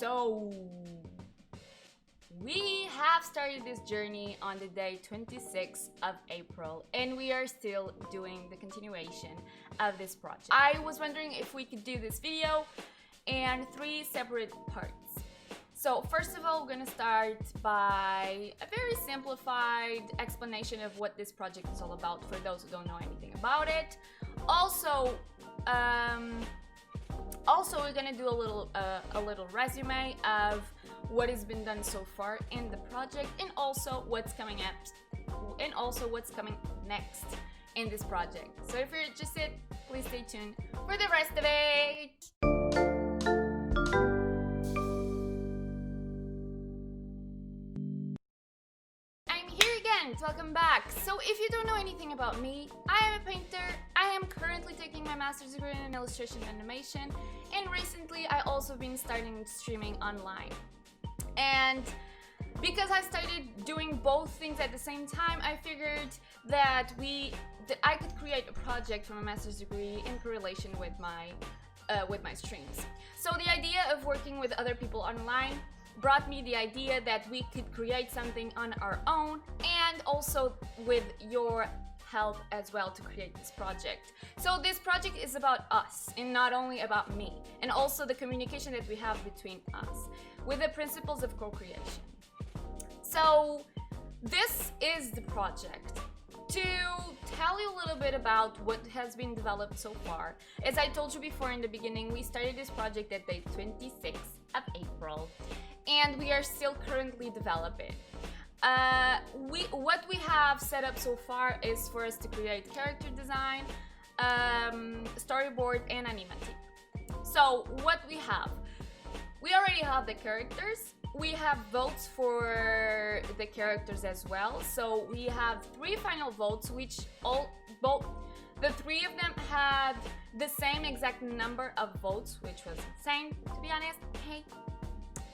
So we have started this journey on the day 26th of April, and we are still doing the continuation of this project. I was wondering if we could do this video in 3 separate parts. So first of all, we're gonna start by a very simplified explanation of what this project is all about for those who don't know anything about it. Also, we're gonna do a little resume of what has been done so far in the project, and also what's coming next in this project. So if you're interested, please stay tuned for the rest of it. Welcome back. So if you don't know anything about me, I am a painter. I am currently taking my master's degree in illustration and animation, and recently I also been starting streaming online. And because I started doing both things at the same time, I figured that I could create a project from a master's degree in correlation with my streams. So the idea of working with other people online brought me the idea that we could create something on our own, and also with your help as well, to create this project. So this project is about us and not only about me, and also the communication that we have between us with the principles of co-creation. So this is the project. To tell you a little bit about what has been developed so far, as I told you before in the beginning, we started this project at day 26th of April, and we are still currently developing. What we have set up so far is for us to create character design, storyboard, and animatic. So what we already have the characters. We have votes for the characters as well. So we have 3 final votes, which the 3 of them had the same exact number of votes, which was insane, to be honest. Hey.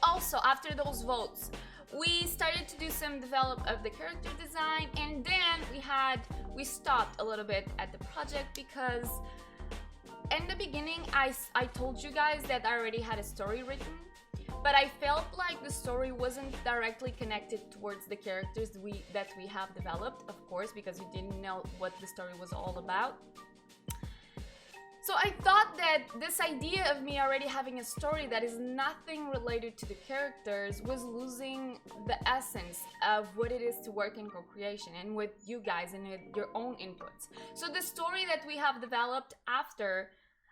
Also, after those votes, we started to do some develop of the character design, and then we stopped a little bit at the project because in the beginning I told you guys that I already had a story written, but I felt like the story wasn't directly connected towards the characters that we have developed, of course, because we didn't know what the story was all about. So I thought that this idea of me already having a story that is nothing related to the characters was losing the essence of what it is to work in co-creation and with you guys and with your own inputs. So the story that we have developed after,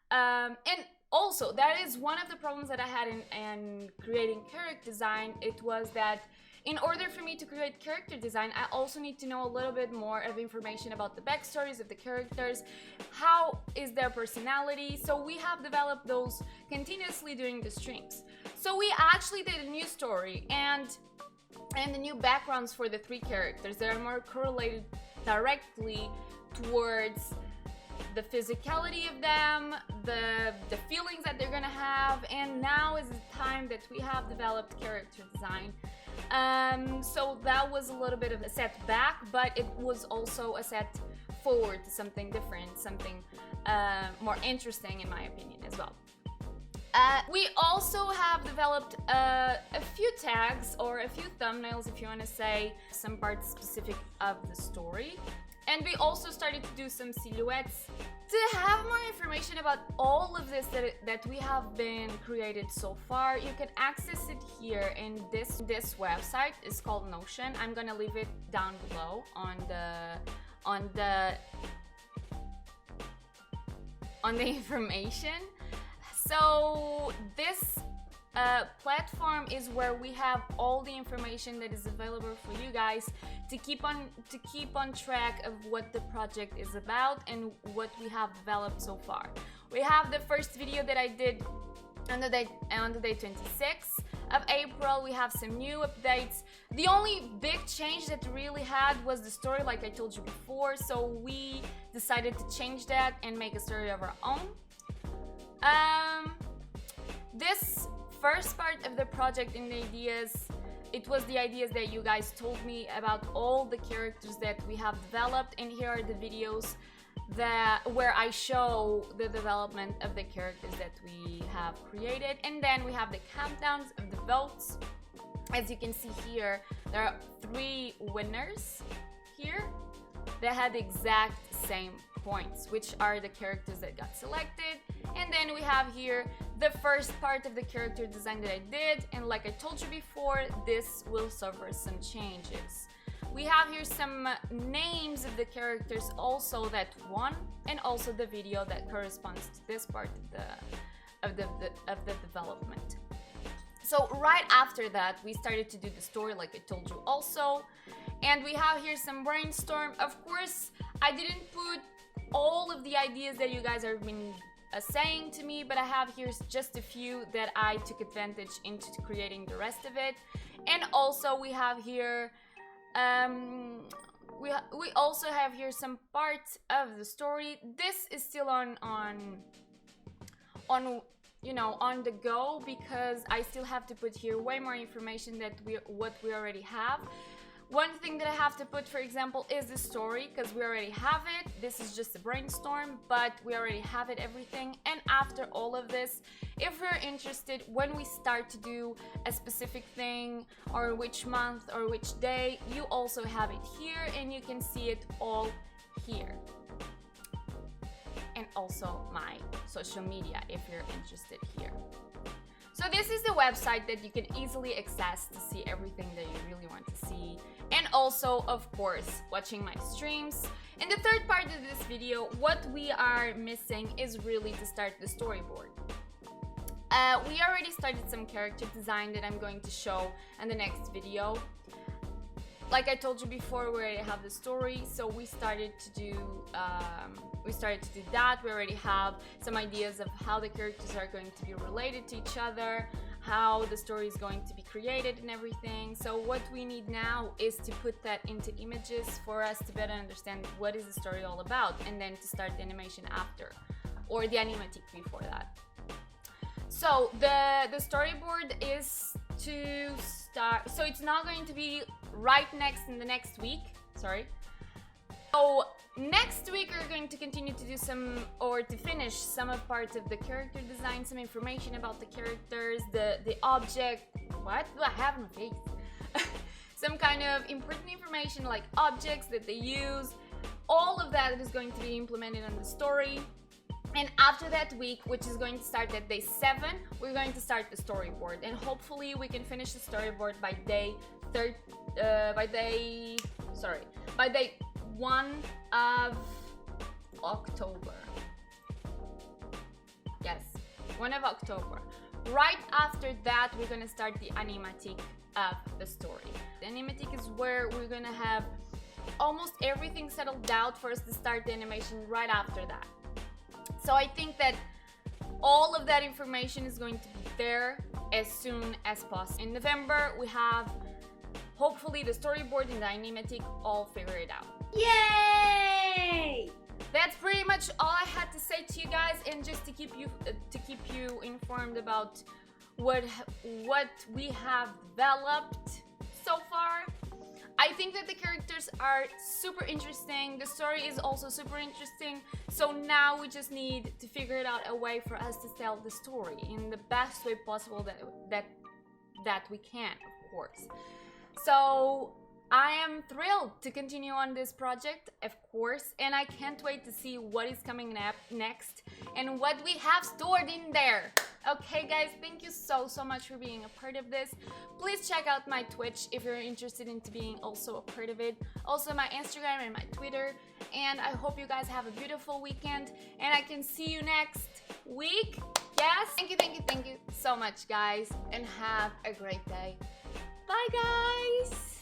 and also that is one of the problems that I had in creating character design. It was that in order for me to create character design, I also need to know a little bit more of information about the backstories of the characters, how is their personality. So we have developed those continuously during the streams. So we actually did a new story and the new backgrounds for the 3 characters that are more correlated directly towards the physicality of them, the feelings that they're gonna have, and now is the time that we have developed character design. So that was a little bit of a setback, but it was also a set forward to something different, something more interesting in my opinion as well. We also have developed a few tags or a few thumbnails, if you want to say, some parts specific of the story. And we also started to do some silhouettes. To have more information about all of this that we have been created so far, you can access it here in this website. It's called Notion. I'm gonna leave it down below on the information. So this platform is where we have all the information that is available for you guys to keep on track of what the project is about and what we have developed so far. We have the first video that I did on the day 26th of April. We have some new updates. The only big change that we really had was the story, like I told you before, so we decided to change that and make a story of our own. This first part of the project in the ideas, it was the ideas that you guys told me about all the characters that we have developed, and here are the videos where I show the development of the characters that we have created. And then we have the countdowns of the votes. As you can see here, there are 3 winners here that had the exact same points, which are the characters that got selected. And then we have here the first part of the character design that I did, and like I told you before, this will suffer some changes. We have here some names of the characters also that won, and also the video that corresponds to this part of the development. So right after that, we started to do the story like I told you also. And we have here some brainstorm. Of course, I didn't put all of the ideas that you guys have been saying to me, but I have here just a few that I took advantage into creating the rest of it. And also we have here, we also have here some parts of the story. This is still on you know, on the go, because I still have to put here way more information that what we already have. One thing that I have to put, for example, is the story, because we already have it. This is just a brainstorm, but we already have it, everything. And after all of this, if you're interested, when we start to do a specific thing, or which month or which day, you also have it here, and you can see it all here. And also my social media if you're interested here. So this is the website that you can easily access to see everything that you really want to see. And also, of course, watching my streams. In the third part of this video, what we are missing is really to start the storyboard. We already started some character design that I'm going to show in the next video. Like I told you before, we already have the story, so we started to do that. We already have some ideas of how the characters are going to be related to each other, how the story is going to be created and everything. So what we need now is to put that into images for us to better understand what is the story all about, and then to start the animation after, or the animatic before that. So the storyboard is to start, so it's not going to be right next in the next week, sorry. So next week we're going to continue to do some, or to finish some of parts of the character design, some information about the characters, the object, what do I have on my face? Some kind of important information like objects that they use. All of that is going to be implemented on the story. And after that week, which is going to start at day 7, we're going to start the storyboard, and hopefully we can finish the storyboard by day 1 of October. Yes, 1 of October. Right after that, we're gonna start the animatic of the story. The animatic is where we're gonna have almost everything settled out for us to start the animation right after that. So I think that all of that information is going to be there as soon as possible. In November, we have hopefully the storyboard and the animatic all figured out. Yay! That's pretty much all I had to say to you guys, and just to keep you informed about what we have developed so far. I think that the characters are super interesting. The story is also super interesting. So now we just need to figure out a way for us to tell the story in the best way possible that we can, of course. So I am thrilled to continue on this project, of course, and I can't wait to see what is coming up next and what we have stored in there. Okay guys, thank you so much for being a part of this. Please check out my Twitch if you're interested in being also a part of it. Also my Instagram and my Twitter. And I hope you guys have a beautiful weekend, and I can see you next week. Yes? Thank you so much guys, and have a great day. Bye guys!